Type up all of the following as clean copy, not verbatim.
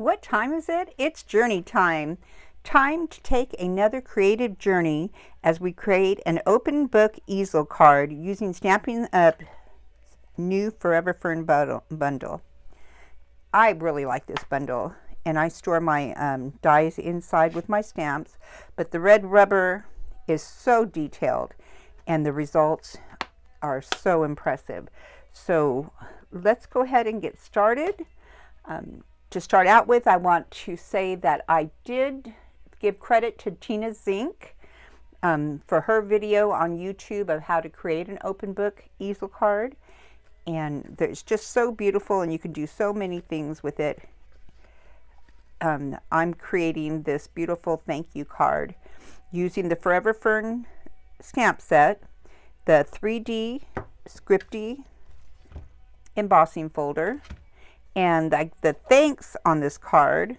What time is it? It's journey time. Time to take another creative journey as we create an open book easel card using Stampin' Up! New Forever Fern bundle. I really like this bundle, and I store my dies inside with my stamps, but the red rubber is so detailed and the results are so impressive. So let's go ahead and get started. To start out with, I want to say that I did give credit to Tina Zinck for her video on YouTube of how to create an open book easel card. And it's just so beautiful, and you can do so many things with it. I'm creating this beautiful thank you card using the Forever Fern stamp set, the 3D Scripty embossing folder, and the thanks on this card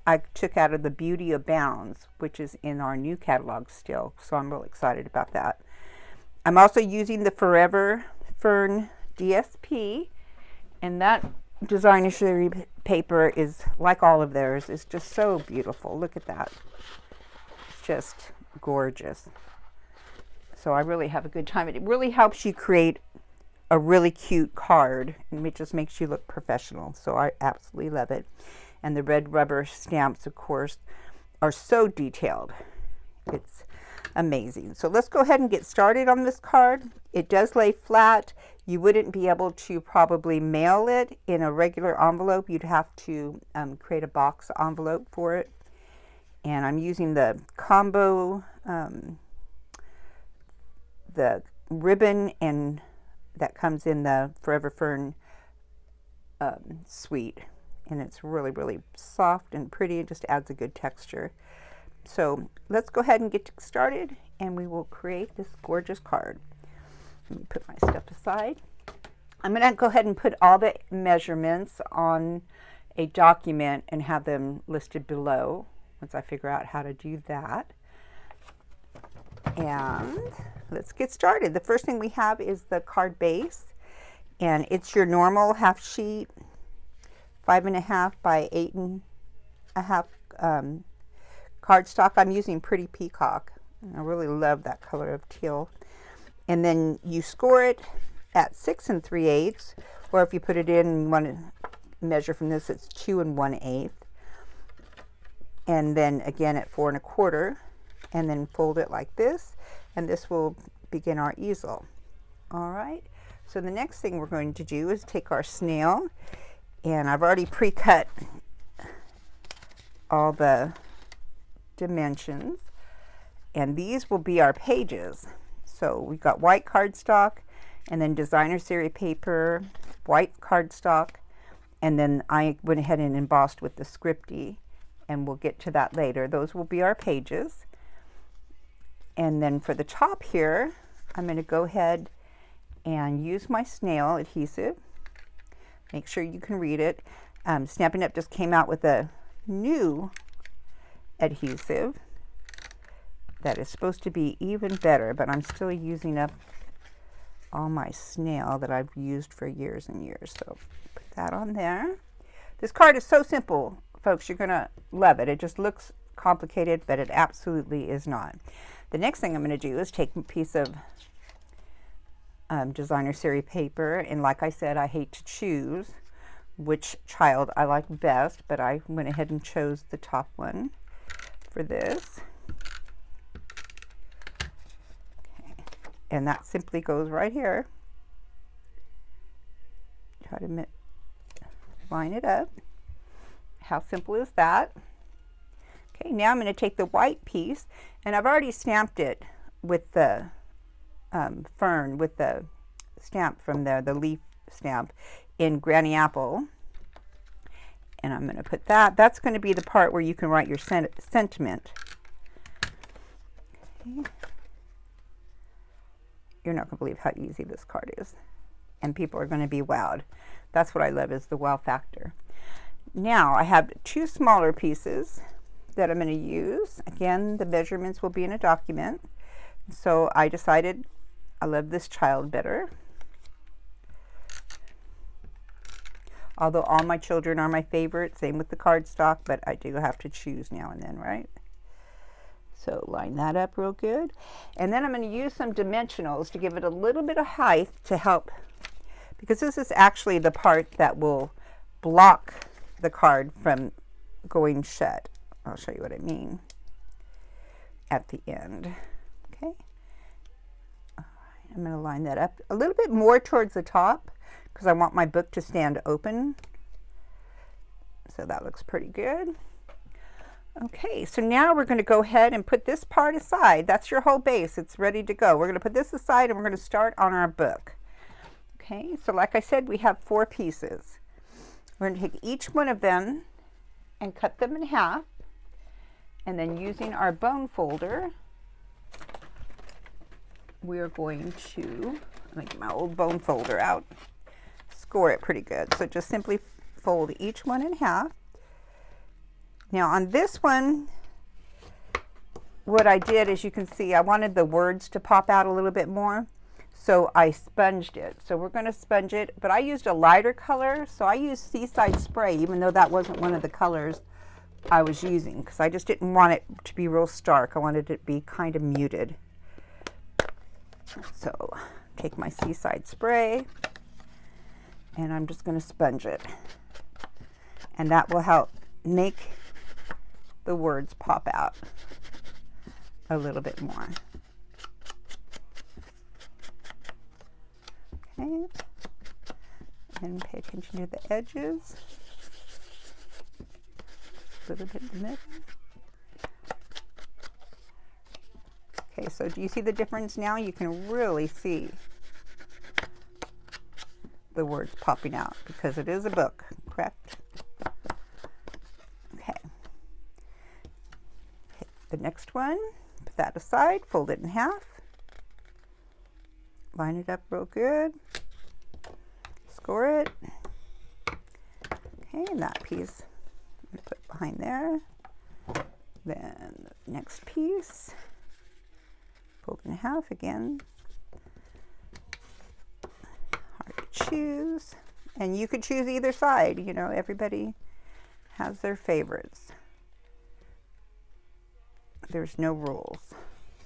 I took out of the Beauty Abounds, which is in our new catalog still, so I'm really excited about that. I'm also using the Forever Fern DSP, and that designer series paper is like all of theirs. It's just so beautiful. Look at that. It's just gorgeous. So I really have a good time. It really helps you create a really cute card, and it just makes you look professional. So I absolutely love it. And the red rubber stamps, of course, are so detailed. It's amazing. So let's go ahead and get started on this card. It does lay flat. You wouldn't be able to probably mail it in a regular envelope. You'd have to create a box envelope for it. And I'm using the combo, the ribbon and that comes in the Forever Fern suite, and it's really, really soft and pretty. It just adds a good texture. So let's go ahead and get started, and we will create this gorgeous card. Let me put my stuff aside. I'm going to go ahead and put all the measurements on a document and have them listed below once I figure out how to do that. And let's get started. The first thing we have is the card base, and it's your normal half sheet, 5.5 by 8.5 cardstock. I'm using Pretty Peacock. I really love that color of teal. And then you score it at 6 3/8, or if you put it in and you want to measure from this, it's 2 1/8. And then again at 4 1/4. And then fold it like this, and this will begin our easel. All right, so the next thing we're going to do is take our snail, and I've already pre-cut all the dimensions, and these will be our pages. So we've got white cardstock, and then designer series paper, white cardstock, and then I went ahead and embossed with the Scripty, and we'll get to that later. Those will be our pages. And then for the top here, I'm going to go ahead and use my snail adhesive. Make sure you can read it. Stampin' Up! Just came out with a new adhesive that is supposed to be even better, but I'm still using up all my snail that I've used for years and years. So put that on there. This card is so simple, folks. You're going to love it. It just looks complicated, but it absolutely is not. The next thing I'm going to do is take a piece of designer series paper, and like I said, I hate to choose which child I like best, but I went ahead and chose the top one for this. Okay. And that simply goes right here. Try to line it up. How simple is that? Okay, now I'm going to take the white piece, and I've already stamped it with the Fern, with the stamp from the leaf stamp in Granny Apple. And I'm going to put that. That's going to be the part where you can write your sentiment. Okay. You're not going to believe how easy this card is. And people are going to be wowed. That's what I love, is the wow factor. Now I have 2 smaller pieces that I'm going to use. Again, the measurements will be in a document. So I decided I love this child better. Although all my children are my favorite, same with the cardstock, but I do have to choose now and then, right? So line that up real good. And then I'm going to use some dimensionals to give it a little bit of height to help, because this is actually the part that will block the card from going shut. I'll show you what I mean at the end. Okay. All right, I'm going to line that up a little bit more towards the top because I want my book to stand open. So that looks pretty good. Okay, so now we're going to go ahead and put this part aside. That's your whole base. It's ready to go. We're going to put this aside and we're going to start on our book. Okay, so like I said, we have 4 pieces. We're going to take each one of them and cut them in half. And then using our bone folder, we're going to, let me get my old bone folder out, score it pretty good. So just simply fold each one in half. Now on this one, what I did, as you can see, I wanted the words to pop out a little bit more, so I sponged it. So we're going to sponge it, but I used a lighter color, so I used Seaside Spray, even though that wasn't one of the colors I was using, because I just didn't want it to be real stark. I wanted it to be kind of muted. So take my Seaside Spray, and I'm just going to sponge it. And that will help make the words pop out a little bit more. Okay, and pay attention to the edges, a little bit in the middle. Okay, so do you see the difference now? You can really see the words popping out because it is a book, correct? The next one, put that aside, fold it in half, line it up real good, score it. Okay, and that piece I'm going to put behind there. Then the next piece, fold in half again. Hard to choose. And you could choose either side, you know, everybody has their favorites. There's no rules.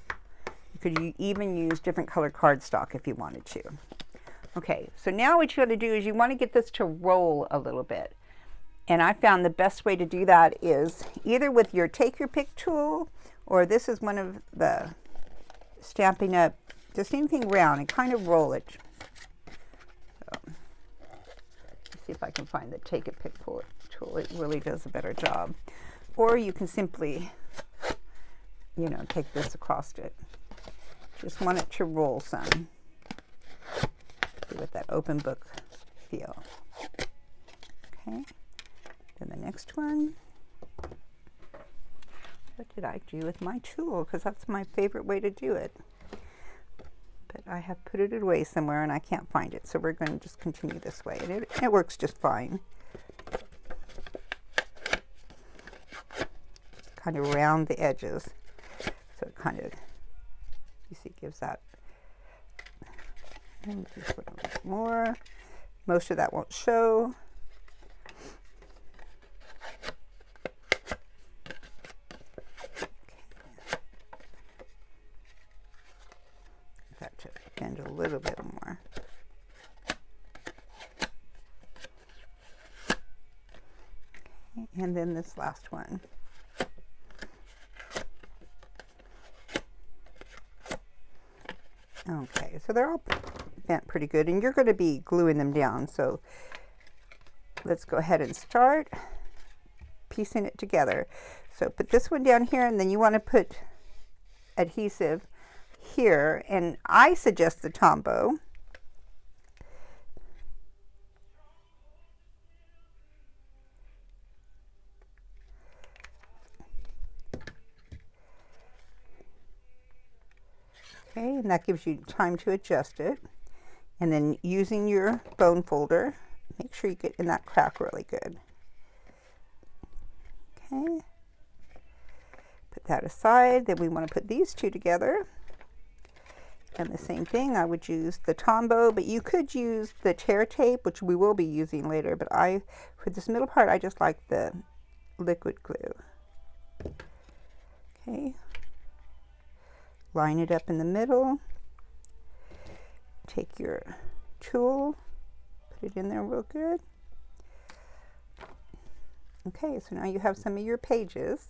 You could even use different colored cardstock if you wanted to. Okay, so now what you got to do is you want to get this to roll a little bit. And I found the best way to do that is either with your Take Your Pick tool, or this is one of the Stampin' Up, just anything round and kind of roll it. So, let's see if I can find the Take Your Pick tool. It really does a better job. Or you can simply, you know, take this across it. Just want it to roll some. With that open book feel. Okay. Then the next one. What did I do with my tool? Because that's my favorite way to do it. But I have put it away somewhere and I can't find it. So we're going to just continue this way. And it works just fine. Kind of round the edges. So it kind of, you see, gives that. And just put a little bit more. Most of that won't show. Okay. That to bend a little bit more. Okay. And then this last one. Okay, so they're all bent pretty good, and you're going to be gluing them down. So let's go ahead and start piecing it together. So put this one down here, and then you want to put adhesive here, and I suggest the Tombow. Okay, and that gives you time to adjust it. And then using your bone folder, make sure you get in that crack really good. Okay, put that aside. Then we want to put these two together. And the same thing, I would use the Tombow, but you could use the tear tape, which we will be using later, but for this middle part, I just like the liquid glue. Okay. Line it up in the middle. Take your tool, put it in there real good. Okay, so now you have some of your pages.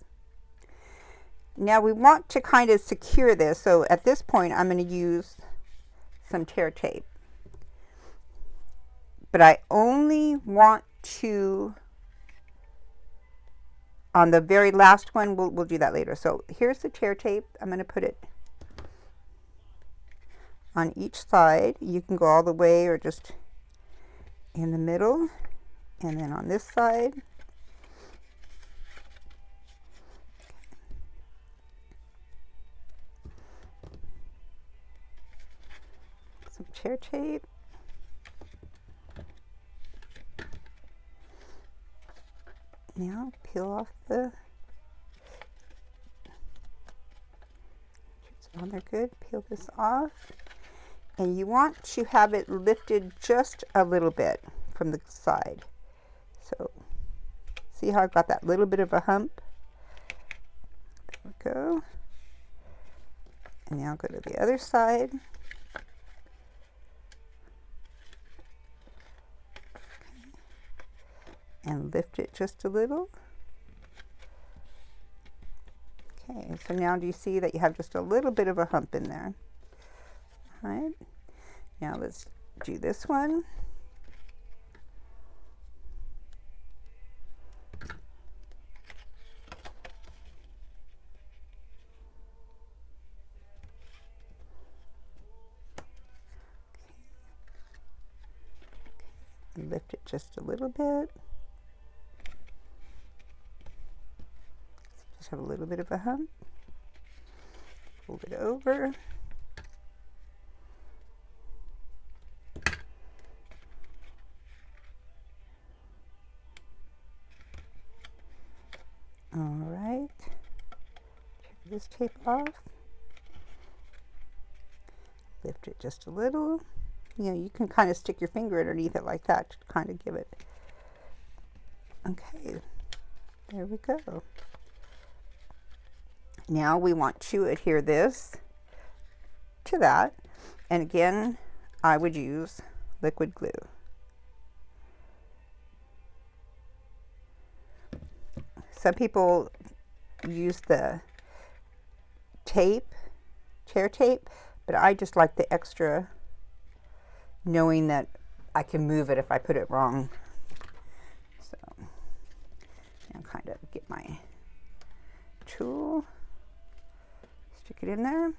Now we want to kind of secure this, so at this point I'm going to use some tear tape. But I only want to, on the very last one, we'll do that later. So here's the tear tape. I'm going to put it on each side. You can go all the way or just in the middle, and then on this side. Some tear tape. Now peel off the, on there, good. Peel this off. And you want to have it lifted just a little bit from the side. So see how I've got that little bit of a hump? There we go. And now go to the other side. And lift it just a little. Okay, so now do you see that you have just a little bit of a hump in there? All right, now let's do this one. Okay. Lift it just a little bit. Just have a little bit of a hump. Fold it over. All right. Take this tape off. Lift it just a little. You know, you can kind of stick your finger underneath it like that to kind of give it. Okay. There we go. Now we want to adhere this to that, and again I would use liquid glue. Some people use the tape, tear tape, but I just like the extra knowing that I can move it if I put it wrong. So now kind of get my tool. Stick it in there.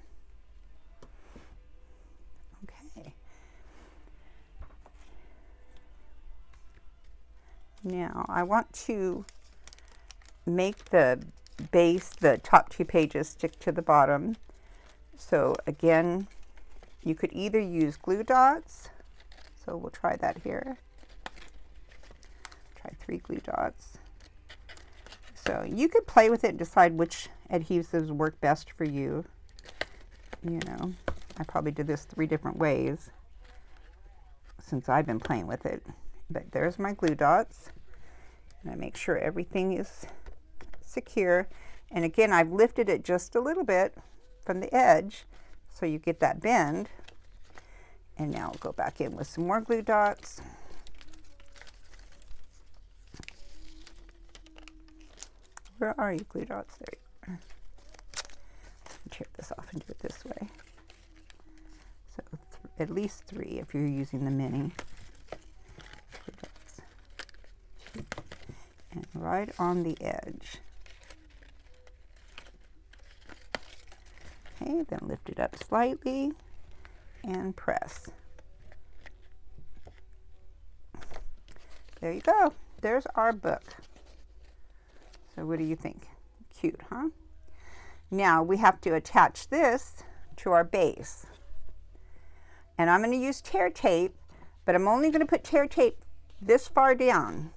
Okay. Now I want to make the base, the top two pages, stick to the bottom. So again, you could either use glue dots. So we'll try that here. Try 3 glue dots. So you could play with it and decide which adhesives work best for you. You know, I probably did this 3 different ways since I've been playing with it. But there's my glue dots. And I make sure everything is secure. And again, I've lifted it just a little bit from the edge so you get that bend. And now I'll go back in with some more glue dots. Where are you, glue dots? There you are. Tear this off and do it this way. So at least 3 if you're using the mini. Glue dots. And right on the edge. Okay, then lift it up slightly and press. There you go. There's our book. So what do you think? Cute, huh? Now we have to attach this to our base. And I'm going to use tear tape, but I'm only going to put tear tape this far down.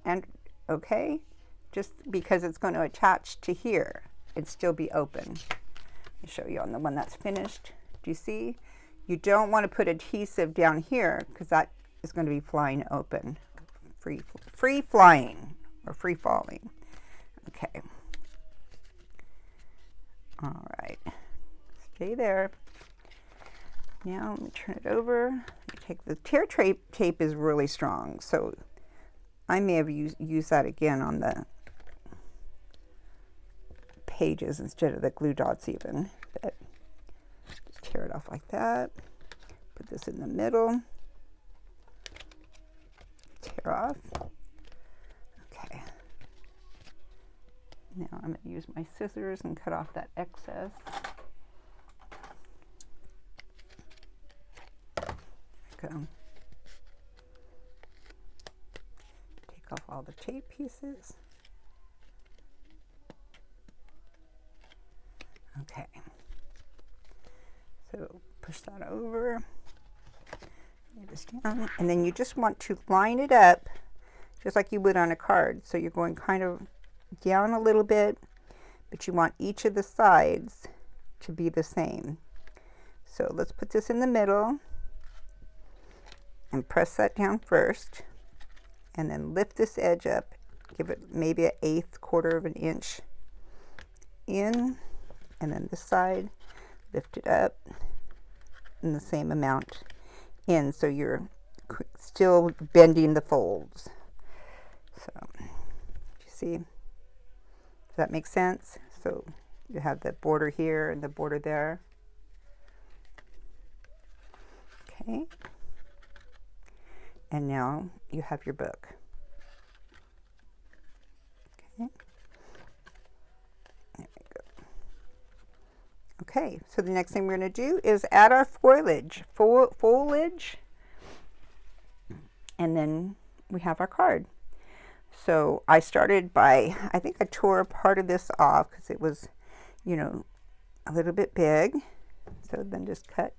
And okay, just because it's going to attach to here and still be open. I'll show you on the one that's finished. Do you see? You don't want to put adhesive down here because that is going to be flying open. Free flying or free falling. Okay. All right. Stay there. Now let me turn it over. Take the tear tape is really strong, so I may have used that again on the pages instead of the glue dots even. But just tear it off like that. Put this in the middle. Tear off. Okay. Now I'm going to use my scissors and cut off that excess. There we go. Take off all the tape pieces. Okay. So push that over. Lay this down. And then you just want to line it up just like you would on a card. So you're going kind of down a little bit, but you want each of the sides to be the same. So let's put this in the middle and press that down first, and then lift this edge up, give it maybe an 1/8 quarter of an inch in, and then this side, lift it up in the same amount in, so you're still bending the folds. So, you see? Does that make sense? So you have the border here and the border there. Okay. And now you have your book. Okay. There we go. Okay, so the next thing we're going to do is add our foliage. And then we have our card. So I started by, I think I tore part of this off because it was, you know, a little bit big. So then just cut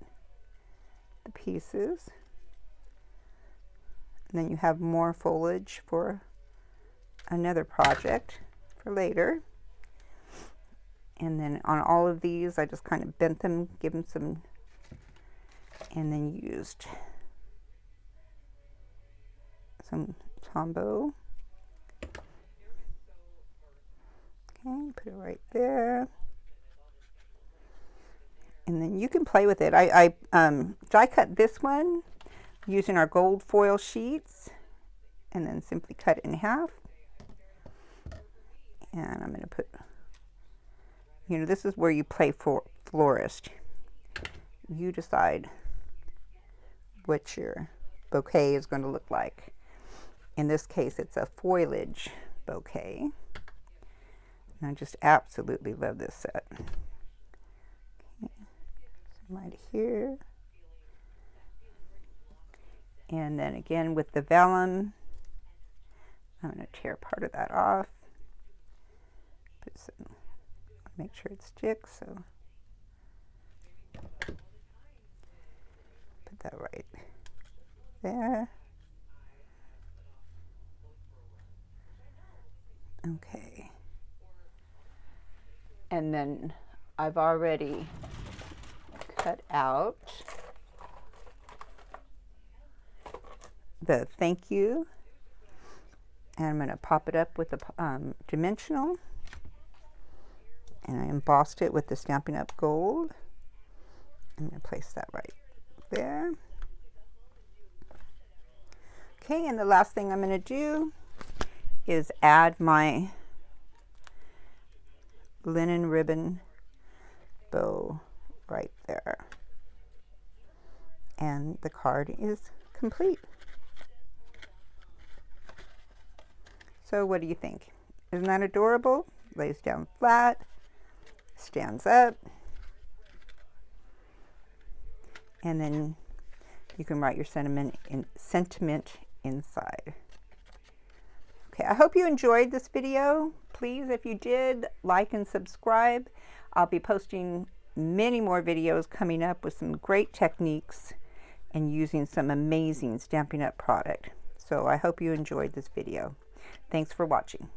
the pieces. And then you have more foliage for another project for later. And then on all of these, I just kind of bent them, give them some, and then used some Tombow. Okay, put it right there. And then you can play with it. I die cut this one using our gold foil sheets, and then simply cut it in half. And I'm going to put, you know, this is where you play for florist. You decide what your bouquet is going to look like. In this case, it's a foliage bouquet. And I just absolutely love this set. Okay. So right here. And then again with the vellum, I'm going to tear part of that off. Put some, make sure it sticks. So put that right there. Okay. And then I've already cut out the thank you, and I'm going to pop it up with the dimensional, and I embossed it with the Stampin' Up! Gold. I'm going to place that right there. Okay, and the last thing I'm going to do is add my linen ribbon bow right there. And the card is complete. So what do you think? Isn't that adorable? Lays down flat, stands up, and then you can write your sentiment inside. Okay, I hope you enjoyed this video. Please, if you did, like and subscribe. I'll be posting many more videos coming up with some great techniques and using some amazing Stampin' Up! Product. So I hope you enjoyed this video. Thanks for watching.